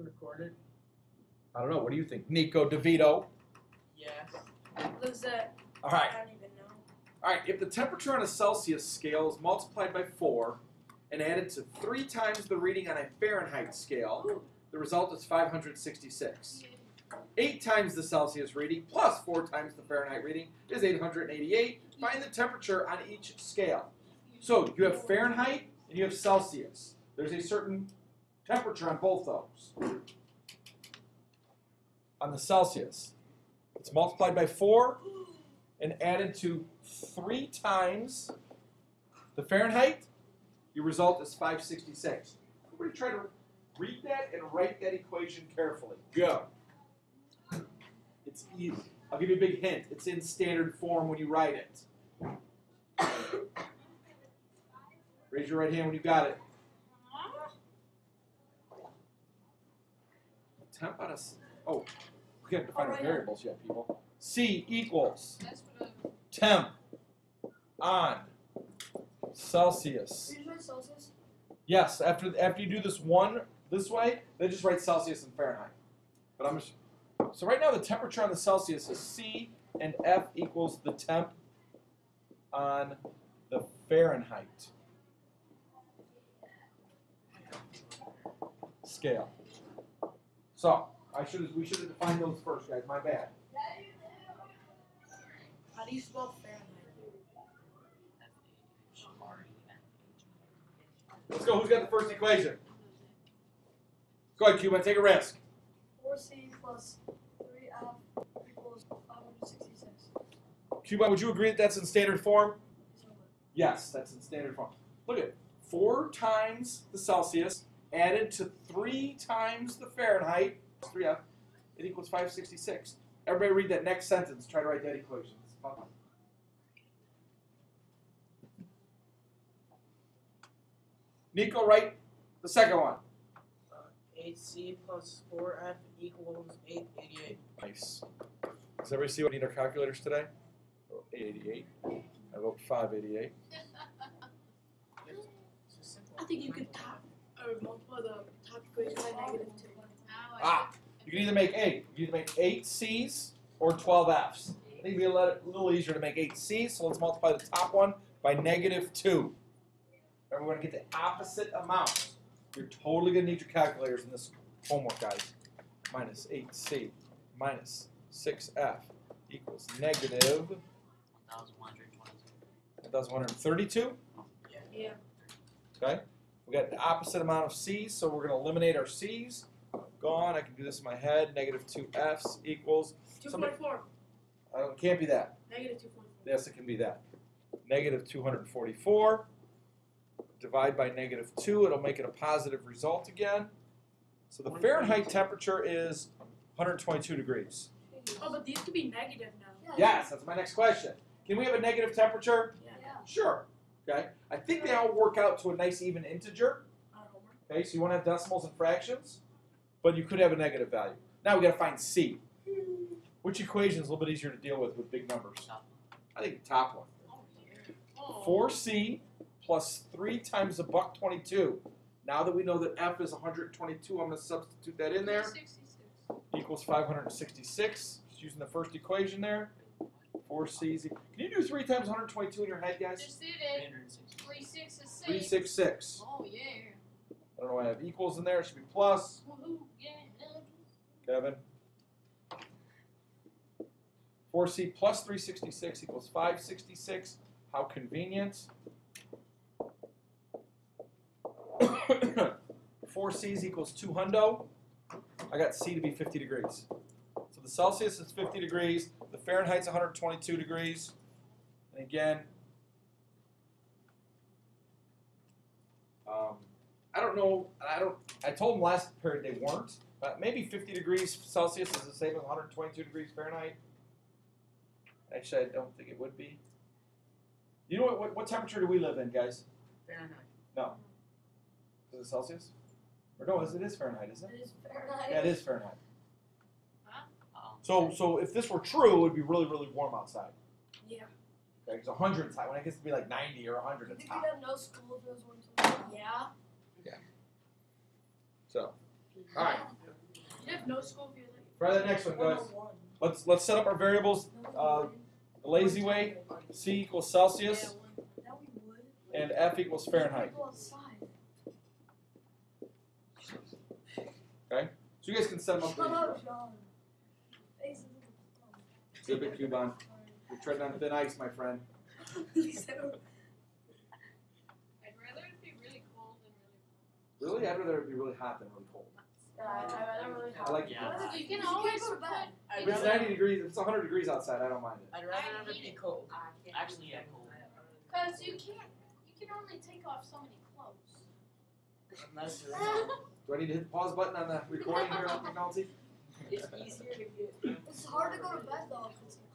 Recorded? I don't know. What do you think? Nico DeVito? Yes. Looks at. All right. I don't even know. All right. If the temperature on a Celsius scale is multiplied by 4 and added to 3 times the reading on a Fahrenheit scale, the result is 566. 8 times the Celsius reading plus 4 times the Fahrenheit reading is 888. Find the temperature on each scale. So you have Fahrenheit and you have Celsius. There's a certain temperature on both those. On the Celsius, it's multiplied by 4 and added to 3 times the Fahrenheit. Your result is 566. Everybody try to read that and write that equation carefully. Go. It's easy. I'll give you a big hint. It's in standard form when you write it. Raise your right hand when you got it. Temp on a... Oh, we haven't defined the variables yet, people. C equals temp on Celsius. Did you write Celsius? Yes, after you do this one this way, then just write Celsius and Fahrenheit. But I'm just... So right now the temperature on the Celsius is C and F equals the temp on the Fahrenheit scale. So we should have defined those first, guys. My bad. How do you spell Fahrenheit? Let's go. Who's got the first equation? Go ahead, Cuban. Take a risk. 4C plus 3F equals 566. Cuban, would you agree that that's in standard form? Yes, that's in standard form. Look at 4 times the Celsius added to 3 times the Fahrenheit, 3F, it equals 566. Everybody read that next sentence. Try to write that equation. It's fun. Nico, write the second one. 8C plus 4F equals 888. Nice. Does everybody see what we need our calculators today? Oh, 888. I wrote 588. I think you could multiply the top equation by -2. Ah, you can either make 8. You can either make 8 C's or 12 F's. I think it'd be a little easier to make 8 C's, so let's multiply the top one by -2. And we're going to get the opposite amount. You're totally going to need your calculators in this homework, guys. Minus 8C minus 6F equals negative 1,132. Yeah. Okay? We got the opposite amount of C's, so we're going to eliminate our C's. Gone. I can do this in my head. Negative 2 F's equals... 244. It can't be that. Negative 244. Yes, it can be that. Negative 244. Divide by -2. It'll make it a positive result again. So the Fahrenheit temperature is 122 degrees. Oh, but these could be negative now. Yes, that's my next question. Can we have a negative temperature? Yeah. Sure. Okay. I think they all work out to a nice even integer. Okay, so you want to have decimals and fractions, but you could have a negative value. Now we got to find C. Which equation is a little bit easier to deal with big numbers? I think the top one. 4C plus 3 times $1.22. Now that we know that F is 122, I'm going to substitute that in there. Equals 566. Just using the first equation there. 4C. Can you do 3 times 122 in your head, guys? Just did it. 366. 366. Oh, yeah. I don't know why I have equals in there. It should be plus. Woohoo, yeah. Kevin. 4C plus 366 equals 566. How convenient. 4 C's equals 200. I got C to be 50 degrees. So the Celsius is 50 degrees. The Fahrenheit's 122 degrees. And again, I don't know. I told them last period they weren't. Maybe 50 degrees Celsius is the same as 122 degrees Fahrenheit. Actually, I don't think it would be. You know what temperature do we live in, guys? Fahrenheit. No. Is it Celsius? Or no, it is Fahrenheit, isn't it? It is Fahrenheit. Yeah, it is Fahrenheit. Huh? So if this were true, it would be really, really warm outside. Yeah. Okay, because 100 is hot. When it gets to be like 90 or 100, You it's think hot. we'd have no school if it was winter? Yeah. So, all right. No school feels like. Try that next one, guys. Let's set up our variables the lazy way. C equals Celsius, and F equals Fahrenheit. Okay? So you guys can set them up. Zip it, Cubon. You're treading on thin ice, my friend. I'd rather it be really cold than really Really? I'd rather it be really hot than really cold. I like it. cold. You can always put. If it's 90 degrees, if it's 100 degrees outside, I don't mind it. I'd rather have it be cold. Actually, yeah, cold. Because you can only take off so many clothes. Unless you're Do I need to hit the pause button on the recording here on technology? it's easier to get. It's hard to go to bed though.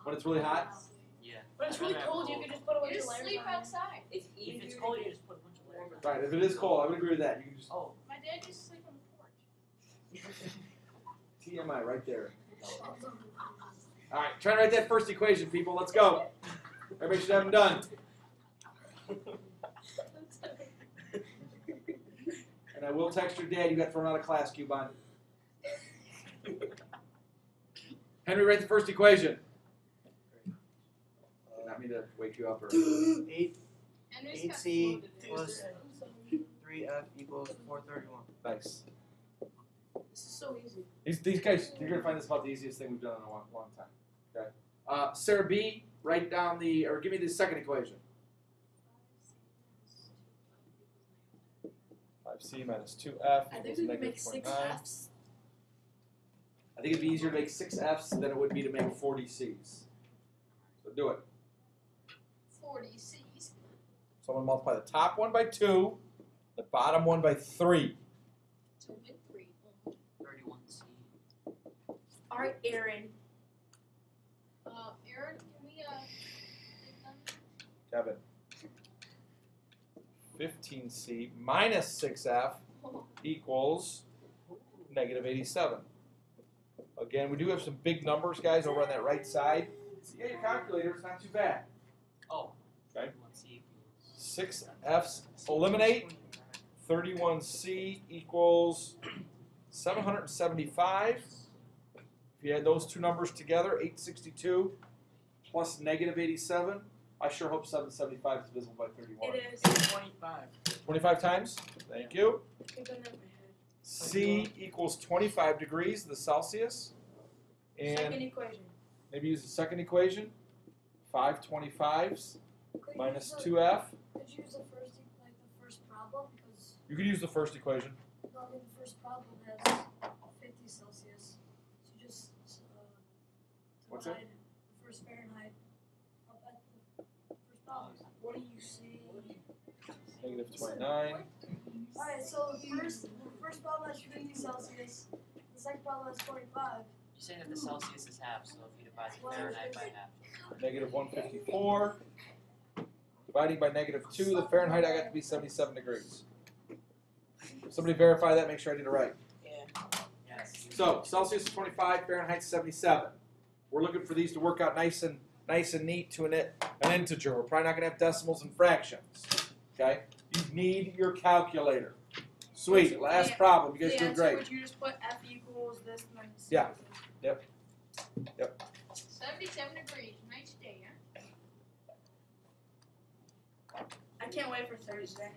When it's really hot? Yeah. But it's really cold. You can just put a bunch You of just layers sleep on. outside. It's If easier. it's cold, you just put a bunch of layers. Right, if it is cold, I would agree with that. You can just. Oh. My dad used to sleep on the porch. TMI right there. Alright, try to write that first equation, people. Let's go. Everybody should have them done. And I will text your dad. You got thrown out of class, Cubon. Henry, write the first equation. Not me to wake you up. Or... 8 Henry's got 8C floated in. plus 3F equals 431. Nice. This is so easy. These guys, you're going to find this about the easiest thing we've done in a long time. Okay. Sarah B, write down or give me the second equation. 5C minus 2F I think equals we can negative make 6 29. Fs. I think it'd be easier to make 6 F's than it would be to make 40 C's. So do it. 40 C's. So I'm going to multiply the top one by 2, the bottom one by 3. So with 3. 31C. All right, Aaron. Aaron, can we take them? Kevin. 15C minus 6F equals negative 87. Again, we do have some big numbers, guys, over on that right side. So you got your calculator, it's not too bad. Oh. Okay. 31C. 6 F's eliminate. 31C equals 775. If you add those two numbers together, 862 plus negative 87. I sure hope 775 is divisible by 31. It is. 25. 25 times? Thank you. Keep it in my head. C equals 25 degrees, the Celsius. And Second equation. maybe use the second equation. 5 25s Could you minus use the- 2F. Could you use the first problem because You could use the first equation. no, I mean, the first problem has 50 Celsius. So just What's that? divide the first Fahrenheit up at the first problem. What do you see? Negative 29. Alright, so the first problem has 50 Celsius. The second problem has 25. You're saying that the Celsius is half, so if you divide the Fahrenheit by half. Negative 154. Dividing by negative 2, the Fahrenheit I got to be 77 degrees. Somebody verify that, make sure I did it right. Yeah. Yes. So Celsius is 25, Fahrenheit 77. We're looking for these to work out nice and neat to an integer. We're probably not going to have decimals and fractions. Okay? You need your calculator. Sweet. Last problem. You guys doing great. Would you just put F equals this and then C Yeah. equals Yep. 77 degrees. Nice day, huh? I can't wait for Thursday.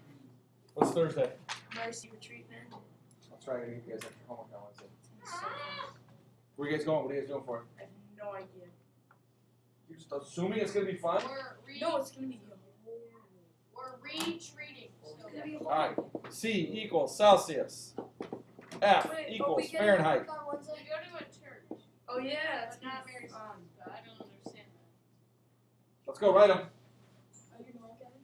What's Thursday? Mercy retreat, man. That's right. I gotta get you guys extra homework on Wednesday. Where you guys going? What are you guys doing for it? I have no idea. You're just assuming it's going to be fun? No, it's gonna be We're retreating. So. Alright. C equals Celsius. F equals Fahrenheit. We go to a church, Oh yeah, but not very fun. But I don't understand that. Let's go. Write them. Are you going, Kevin?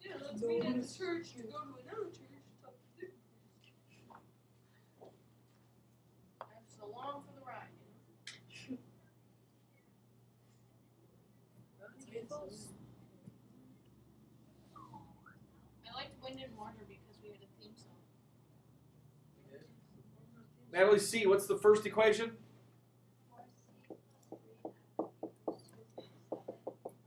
Yeah, let's meet at the church. You go to another church. Talk to different churches. That's along for the ride. You know? I liked Wind and Water because we had a theme song. Natalie C, what's the first equation?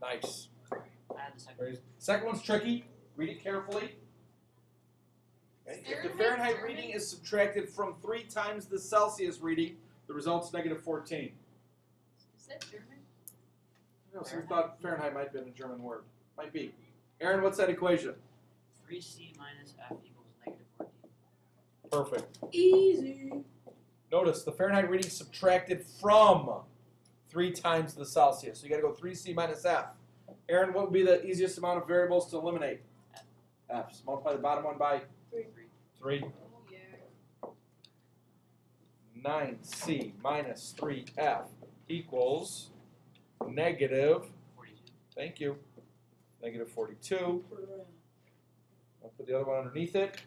Nice. I had the second. Second one's tricky. Read it carefully. Okay. If the Fahrenheit reading is subtracted from 3 times the Celsius reading, the result's negative 14. Is that German? No, so we thought Fahrenheit might have been a German word. Might be. Aaron, what's that equation? 3c minus f equals negative 14. Perfect. Easy. Notice the Fahrenheit reading subtracted from 3 times the Celsius. So you got to go 3c minus f. Aaron, what would be the easiest amount of variables to eliminate? F. So multiply the bottom one by 3. Oh, yeah. 9c minus 3f equals negative, 42. thank you, negative 42. I'll put the other one underneath it.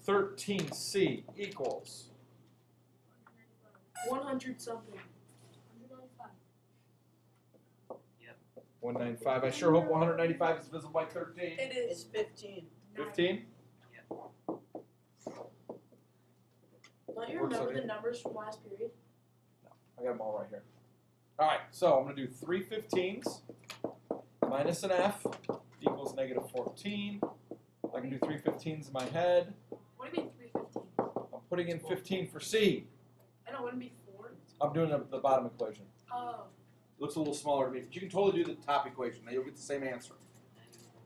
13c equals 100 something. 195. 195. I sure hope 195 is divisible by 13. It It's is. 15. 15? Don't you Works remember out the numbers from last period? I got them all right here. All right, so I'm going to do 3 15s minus an f equals negative 14. I can do 3 15s in my head. What do you mean 315? I'm putting in 15 for c. I know, wouldn't it be 4? I'm doing the bottom equation. Oh. Looks a little smaller to me, but you can totally do the top equation. Now you'll get the same answer.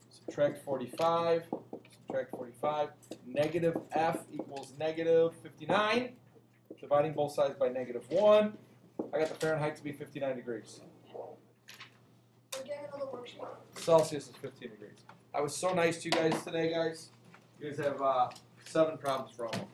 Subtract 45. Subtract 45. Negative f equals negative 59. Dividing both sides by negative 1. I got the Fahrenheit to be 59 degrees. We're getting another worksheet. Celsius is 15 degrees. I was so nice to you guys today, guys. You guys have 7 problems for all.